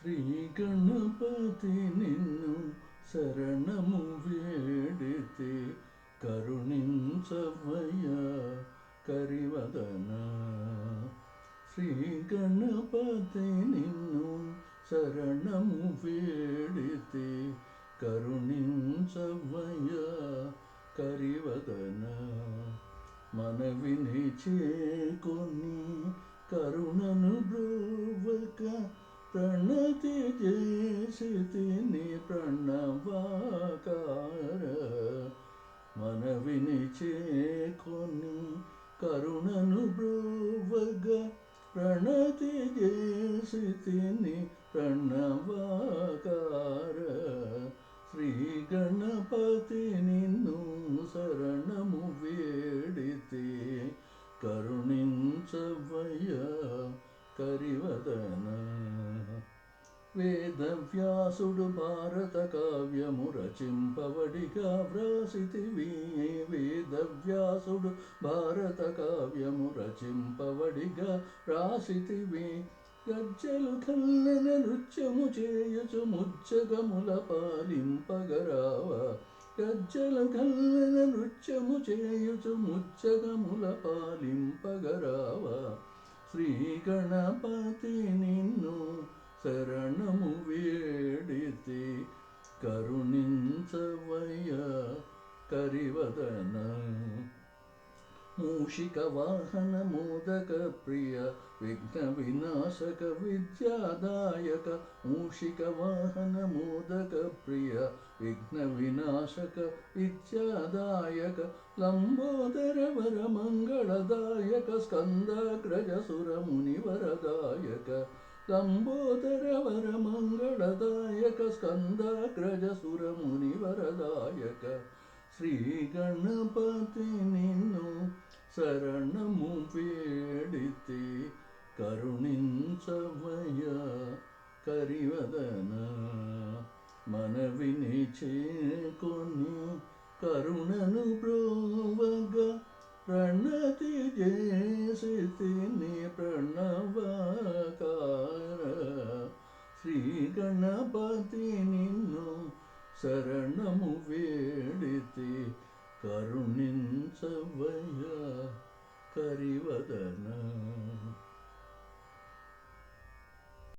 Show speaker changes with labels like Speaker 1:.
Speaker 1: శ్రీ గణపతి నిన్ను శరణము వేడితే కరుణించవయ్యా కరివదన. శ్రీ గణపతి నిన్ను శరణము వేడితే కరుణించవయ్యా కరివదన. మనవిని చేకొని కరుణను బ్రోవక ప్రణతి చేసితిని ప్రణవాకార. మనవిని చేకొని కరుణను బ్రోవక ప్రణతి చేసితిని ప్రణవాకార. శ్రీ గణపతి నిన్ను శరణము వేడితే కరుణించవయ్యా కరివదన. వేదవ్యాసుడు భారత కావ్యము రచింపవడిగా వ్రాసితివి. వేదవ్యాసుడు భారత కావ్యము రచింపవడిగా వ్రాసితివి. గజ్జలు కల్లెన నృత్యము చేయుచు ముచ్చగముల పాలింపగరావా. గజ్జలు కల్లెన నృత్యము చేయుచు ముచ్చగముల పాలింపగరావా. శ్రీ గణపతి నిన్ను శరణము వేడితే కరుణించవయ్యా కరివదన. మూషిక వాహన మోదక ప్రియ విఘ్న వినాశక విద్యాదాయక. మూషిక వాహన మోదక ప్రియ విఘ్న వినాశక విద్యాదాయక. లంబోదర వర మంగళదాయక స్కందాగ్రజ సుర మునివరదాయక. లంబోదర వర మంగళదాయక స్కందాగ్రజ సుర మునివరదాయక. శ్రీ గణపతి నిన్ను శరణము వేడితే కరుణించవయ్యా కరివదన. మనవిని చేకొని కరుణను బ్రోవగా ప్రణతి చేసితిని ప్రణవాకార. శ్రీ గణపతి నిన్ను శరణము వేడితే కరుణించవయ్యా కరివదన.